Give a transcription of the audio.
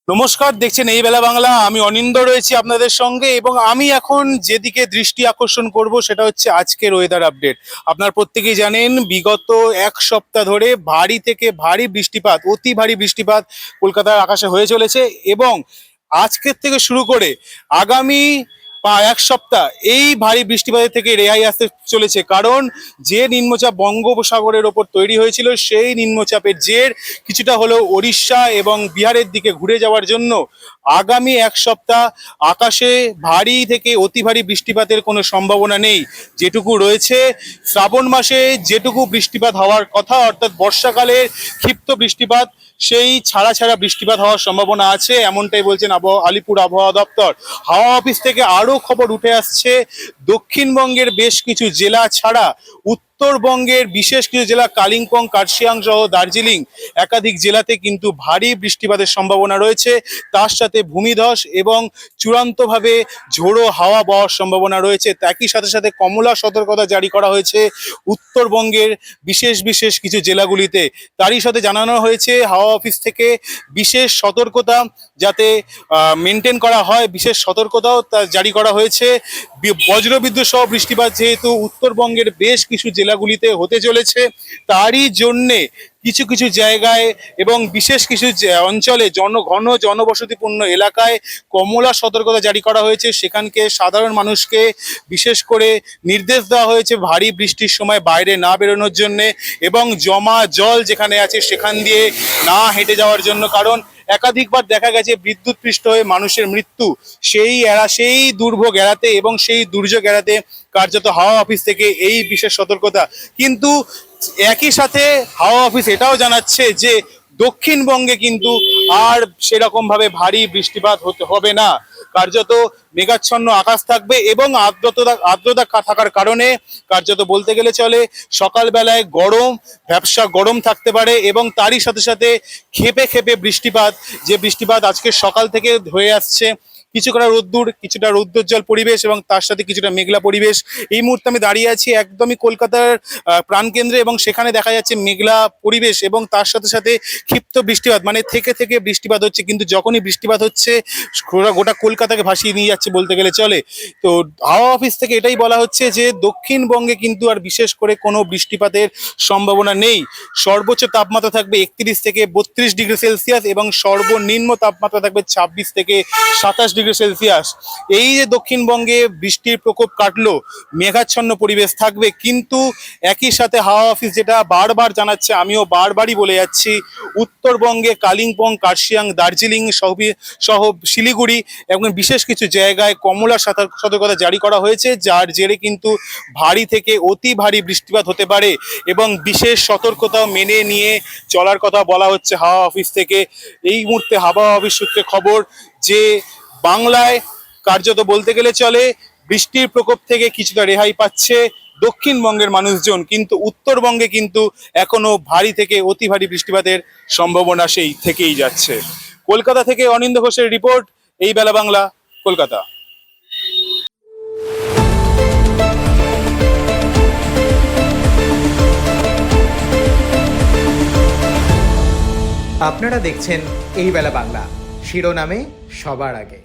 নমস্কার, দেখছেন এই বেলা বাংলা। আমি অনিন্দ রয়েছি আপনাদের সঙ্গে এবং আমি এখন যেদিকে দৃষ্টি আকর্ষণ করব সেটা হচ্ছে আজকের ওয়েদার আপডেট। আপনার প্রত্যেকেই জানেন বিগত এক সপ্তাহ ধরে ভারী থেকে ভারী বৃষ্টিপাত, অতি ভারী বৃষ্টিপাত কলকাতার আকাশে হয়ে চলেছে এবং আজকের থেকে শুরু করে আগামী এক সপ্তাহ এই ভারী বৃষ্টিপাতের থেকে রেহাই আসতে চলেছে। কারণ যে নিম্নচাপ বঙ্গোপসাগরের ওপর তৈরি হয়েছিল সেই নিম্নচাপের জের কিছুটা হলেও ওড়িশা এবং বিহারের দিকে ঘুরে যাওয়ার জন্য আগামী এক সপ্তাহ আকাশে ভারী থেকে অতি ভারী বৃষ্টিপাতের কোনো সম্ভাবনা নেই। যেটুকু রয়েছে শ্রাবণ মাসে যেটুকু বৃষ্টিপাত হওয়ার কথা, অর্থাৎ বর্ষাকালের ক্ষিপ্ত বৃষ্টিপাত, সেই ছাড়া ছাড়া বৃষ্টিপাত হওয়ার সম্ভাবনা আছে, এমনটাই বলছেন আলিপুর আবহাওয়া দপ্তর। হাওয়া অফিস থেকে আরও খবর উঠে আসছে, দক্ষিণবঙ্গের বেশ কিছু জেলা ছাড়া উত্তরবঙ্গের বিশেষ কিছু জেলা কালিম্পং, কার্শিয়াং সহ দার্জিলিং একাধিক জেলাতে কিন্তু ভারী বৃষ্টিপাতের সম্ভাবনা রয়েছে। তার সাথে ভূমিধস এবং চূড়ান্তভাবে ঝোড়ো হাওয়া বওয়ার সম্ভাবনা রয়েছে। একই সাথে সাথে কমলা সতর্কতা জারি করা হয়েছে উত্তরবঙ্গের বিশেষ বিশেষ কিছু জেলাগুলিতে। তারই সাথে জানানো হয়েছে হাওয়া অফিস থেকে বিশেষ সতর্কতা যাতে মেনটেন করা হয়, বিশেষ সতর্কতাও জারি করা হয়েছে। বজ্রবিদ্যুৎ সহ বৃষ্টিপাত যেহেতু উত্তরবঙ্গের বেশ কিছু জেলাগুলিতে হতে চলেছে, তারই জন্যে কিছু কিছু জায়গায় এবং বিশেষ কিছু অঞ্চলে ঘন জনবসতিপূর্ণ এলাকায় কমলা সতর্কতা জারি করা হয়েছে। সেখানকে সাধারণ মানুষকে বিশেষ করে নির্দেশ দেওয়া হয়েছে ভারী বৃষ্টির সময় বাইরে না বেরোনোর জন্যে এবং জমা জল যেখানে আছে সেখান দিয়ে না হেঁটে যাওয়ার জন্য। কারণ একাধিকবার দেখা গেছে বিদ্যুৎপৃষ্ট হয়ে মানুষের মৃত্যু। সেই দুর্ভোগ এড়াতে এবং সেই দুর্যোগ এড়াতে কার্যত হাওয়া অফিস থেকে এই বিশেষ সতর্কতা। কিন্তু একই সাথে হাওয়া অফিস এটাও জানাচ্ছে যে দক্ষিণবঙ্গে কিন্তু আর সেরকম ভাবে ভারী বৃষ্টিপাত হবে না। কার্যত মেঘাচ্ছন্ন আকাশ থাকবে এবং আর্দ্রতা থাকার কারণে কার্যত বলতে গেলে চলে সকালবেলায় ভ্যাপসা গরম থাকতে পারে এবং তারই সাথে সাথে খেপে খেপে বৃষ্টিপাত, যে বৃষ্টিপাত আজকে সকাল থেকে হয়ে আসছে। কিছুটা রৌদ্রোজ্জ্বল পরিবেশ এবং তার সাথে কিছুটা মেঘলা পরিবেশ। এই মুহূর্তে আমি দাঁড়িয়ে আছি একদমই কলকাতার প্রাণকেন্দ্রে এবং সেখানে দেখা যাচ্ছে মেঘলা পরিবেশ এবং তার সাথে সাথে ক্ষিপ্ত বৃষ্টিপাত, মানে থেকে থেকে বৃষ্টিপাত হচ্ছে। কিন্তু যখনই বৃষ্টিপাত হচ্ছে গোটা কলকাতাকে ভাসিয়ে নিয়ে যাচ্ছে বলতে গেলে চলে। তো হাওয়া অফিস থেকে এটাই বলা হচ্ছে যে দক্ষিণবঙ্গে কিন্তু আর বিশেষ করে কোনো বৃষ্টিপাতের সম্ভাবনা নেই। সর্বোচ্চ তাপমাত্রা থাকবে 31 থেকে 32 ডিগ্রি সেলসিয়াস এবং সর্বনিম্ন তাপমাত্রা থাকবে 26 থেকে 27 ডিগ্রি সেলসিয়াস। এই যে দক্ষিণবঙ্গে বৃষ্টির প্রকোপ কাটলো, মেঘাচ্ছন্ন পরিবেশ থাকবে, কিন্তু একই সাথে হাওয়া অফিস যেটা বারবার জানাচ্ছে, আমিও বারবারই বলে যাচ্ছি, উত্তরবঙ্গে কালিম্পং, কার্শিয়াং, দার্জিলিং সহ শিলিগুড়ি এবং বিশেষ কিছু জায়গায় কমলা সতর্কতা জারি করা হয়েছে, যার জেরে কিন্তু ভারী থেকে অতি ভারী বৃষ্টিপাত হতে পারে এবং বিশেষ সতর্কতা মেনে নিয়ে চলার কথা বলা হচ্ছে হাওয়া অফিস থেকে। এই মুহূর্তে হাওয়া অফিস সূত্রে খবর যে বাংলায় কার্যত বলতে গেলে চলে বৃষ্টির প্রকোপ থেকে কিছুটা রেহাই পাচ্ছে দক্ষিণবঙ্গের মানুষজন, কিন্তু উত্তরবঙ্গে কিন্তু এখনো ভারী থেকে অতি ভারী বৃষ্টিপাতের সম্ভাবনা সেই থেকেই যাচ্ছে। কলকাতা থেকে অনিন্দ ঘোষের রিপোর্ট, এই বেলা বাংলা, কলকাতা। আপনারা দেখছেন এই বেলা বাংলা, শিরোনামে সবার আগে।